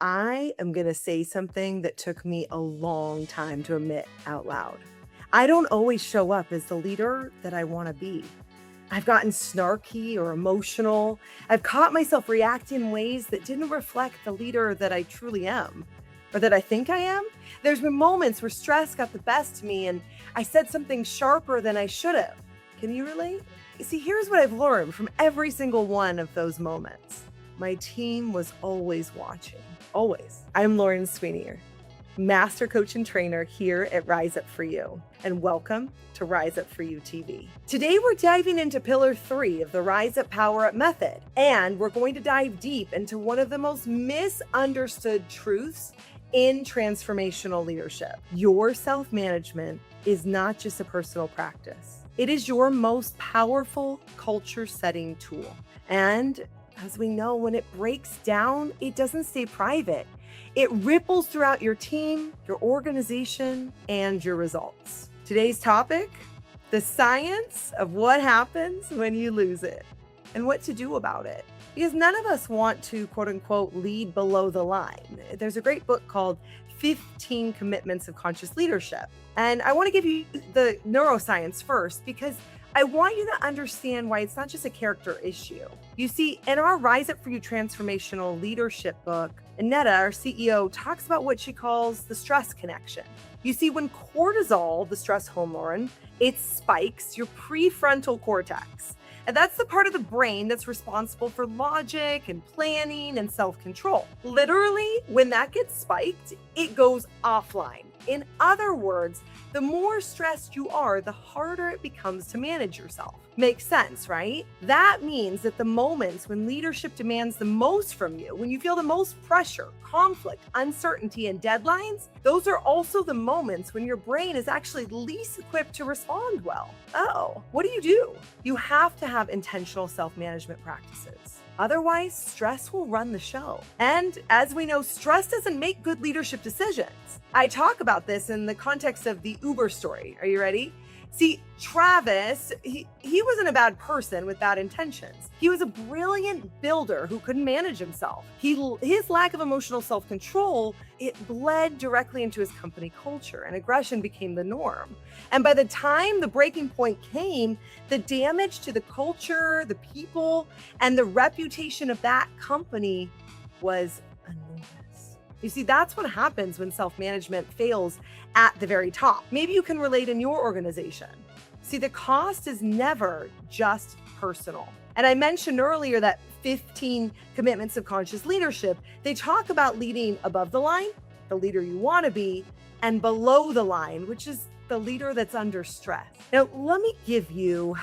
I am going to say something that took me a long time to admit out loud. I don't always show up as the leader that I want to be. I've gotten snarky or emotional. I've caught myself reacting in ways that didn't reflect the leader that I truly am or that I think I am. There's been moments where stress got the best of me and I said something sharper than I should have. Can you relate? See, here's what I've learned from every single one of those moments. My team was always watching, always. I'm Lauren Sweeney, master coach and trainer here at Rise Up For You, and welcome to Rise Up For You TV. Today, we're diving into pillar 3 of the Rise Up Power Up method, and we're going to dive deep into one of the most misunderstood truths in transformational leadership. Your self-management is not just a personal practice. It is your most powerful culture-setting tool. And as we know, when it breaks down, it doesn't stay private. It ripples throughout your team, your organization, and your results. Today's topic, the science of what happens when you lose it and what to do about it. Because none of us want to, quote unquote, lead below the line. There's a great book called 15 Commitments of Conscious Leadership. And I want to give you the neuroscience first because I want you to understand why it's not just a character issue. You see, in our Rise Up For You transformational leadership book, Annetta, our CEO, talks about what she calls the stress connection. You see, when cortisol, the stress hormone, it spikes your prefrontal cortex. And that's the part of the brain that's responsible for logic and planning and self-control. Literally, when that gets spiked, it goes offline. In other words, the more stressed you are, the harder it becomes to manage yourself. Makes sense, right? That means that the moments when leadership demands the most from you, when you feel the most pressure, conflict, uncertainty, and deadlines, those are also the moments when your brain is actually least equipped to respond well. Oh, what do? You have to have intentional self-management practices. Otherwise, stress will run the show. And as we know, stress doesn't make good leadership decisions. I talk about this in the context of the Uber story. Are you ready? See, Travis, he wasn't a bad person with bad intentions. He was a brilliant builder who couldn't manage himself. His lack of emotional self-control, it bled directly into his company culture, and aggression became the norm. And by the time the breaking point came, the damage to the culture, the people, and the reputation of that company was enormous. You see, that's what happens when self-management fails at the very top. Maybe you can relate in your organization. See, the cost is never just personal. And I mentioned earlier that 15 commitments of conscious leadership, they talk about leading above the line, the leader you want to be, and below the line, which is the leader that's under stress. Now, let me give you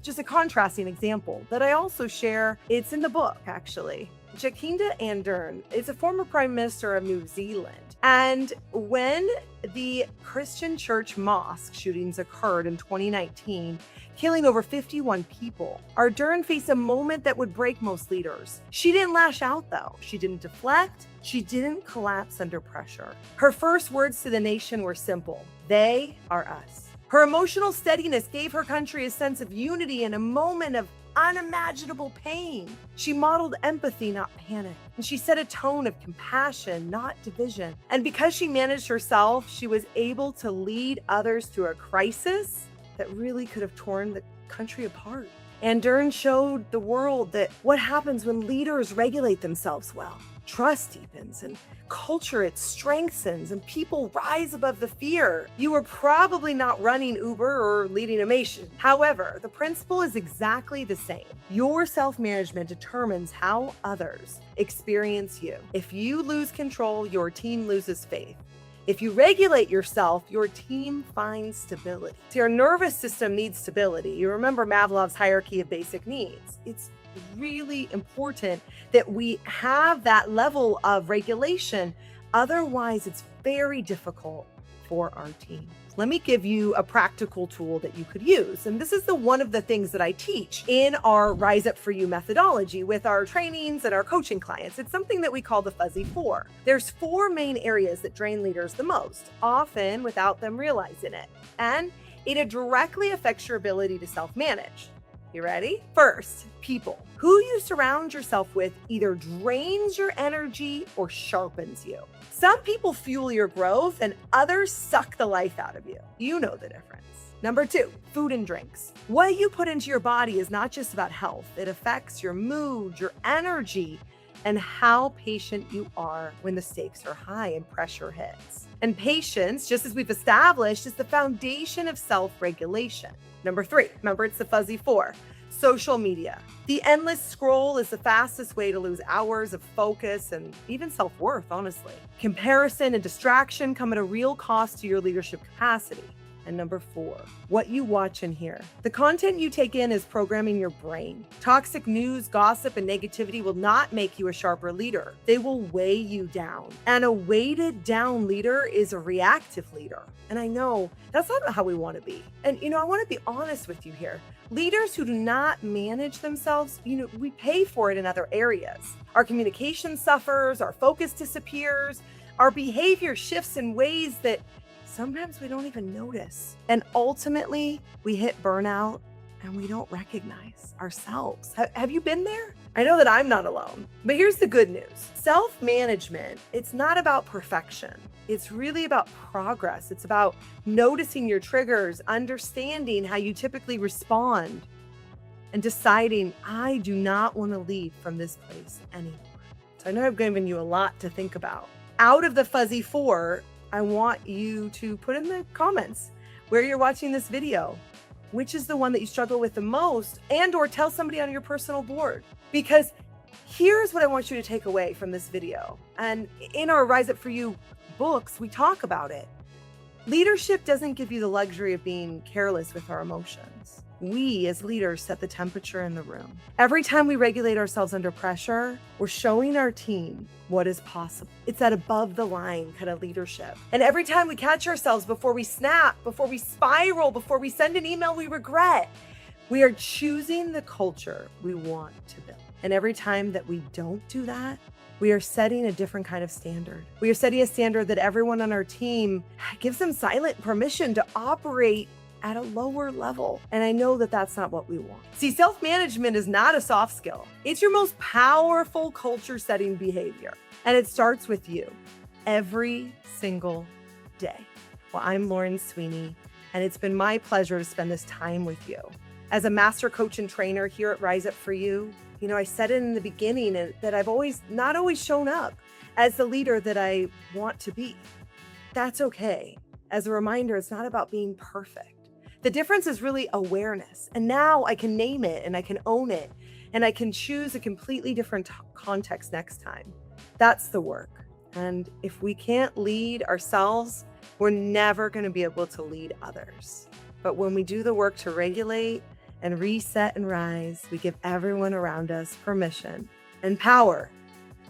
just a contrasting example that I also share. It's in the book, actually. Jacinda Ardern is a former prime minister of New Zealand. And when the Christian church mosque shootings occurred in 2019, killing over 51 people, Ardern faced a moment that would break most leaders. She didn't lash out, though. She didn't deflect. She didn't collapse under pressure. Her first words to the nation were simple: "They are us." Her emotional steadiness gave her country a sense of unity in a moment of unimaginable pain. She modeled empathy, not panic. And she set a tone of compassion, not division. And because she managed herself, she was able to lead others through a crisis that really could have torn the country apart. Ardern showed the world that what happens when leaders regulate themselves well. Trust deepens and culture, it strengthens and people rise above the fear. You are probably not running Uber or leading a nation. However, the principle is exactly the same. Your self-management determines how others experience you. If you lose control, your team loses faith. If you regulate yourself, your team finds stability. So your nervous system needs stability. You remember Maslow's hierarchy of basic needs. It's really important that we have that level of regulation. Otherwise, it's very difficult for our team. Let me give you a practical tool that you could use. And this is one of the things that I teach in our Rise Up For You methodology with our trainings and our coaching clients. It's something that we call the fuzzy 4. There's 4 main areas that drain leaders the most, often without them realizing it. And it directly affects your ability to self-manage. You ready? First, people. Who you surround yourself with either drains your energy or sharpens you. Some people fuel your growth and others suck the life out of you. You know the difference. Number 2, food and drinks. What you put into your body is not just about health. It affects your mood, your energy, and how patient you are when the stakes are high and pressure hits. And patience, just as we've established, is the foundation of self-regulation. Number 3, remember it's the fuzzy 4, social media. The endless scroll is the fastest way to lose hours of focus and even self-worth, honestly. Comparison and distraction come at a real cost to your leadership capacity. And number 4, what you watch and hear. The content you take in is programming your brain. Toxic news, gossip, and negativity will not make you a sharper leader. They will weigh you down. And a weighted down leader is a reactive leader. And I know that's not how we want to be. And I want to be honest with you here. Leaders who do not manage themselves, we pay for it in other areas. Our communication suffers, our focus disappears, our behavior shifts in ways that sometimes we don't even notice. And ultimately, we hit burnout and we don't recognize ourselves. Have you been there? I know that I'm not alone. But here's the good news. Self-management, it's not about perfection. It's really about progress. It's about noticing your triggers, understanding how you typically respond, and deciding, I do not want to lead from this place anymore. So I know I've given you a lot to think about. Out of the fuzzy 4, I want you to put in the comments where you're watching this video, which is the one that you struggle with the most, and or tell somebody on your personal board. Because here's what I want you to take away from this video. And in our Rise Up For You books, we talk about it. Leadership doesn't give you the luxury of being careless with our emotions. We as leaders set the temperature in the room. Every time we regulate ourselves under pressure, we're showing our team what is possible. It's that above the line kind of leadership. And every time we catch ourselves before we snap, before we spiral, before we send an email we regret, we are choosing the culture we want to build. And every time that we don't do that, we are setting a different kind of standard. We are setting a standard that everyone on our team gives them silent permission to operate at a lower level. And I know that that's not what we want. See, self-management is not a soft skill. It's your most powerful culture-setting behavior. And it starts with you every single day. Well, I'm Lauren Sweeney, and it's been my pleasure to spend this time with you. As a master coach and trainer here at Rise Up For You, I said it in the beginning that I've not always shown up as the leader that I want to be. That's okay. As a reminder, it's not about being perfect. The difference is really awareness. And now I can name it and I can own it and I can choose a completely different context next time. That's the work. And if we can't lead ourselves, we're never going to be able to lead others. But when we do the work to regulate and reset and rise, we give everyone around us permission and power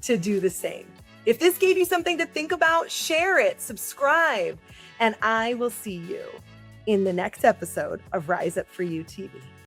to do the same. If this gave you something to think about, share it, subscribe, and I will see you in the next episode of Rise Up For You TV.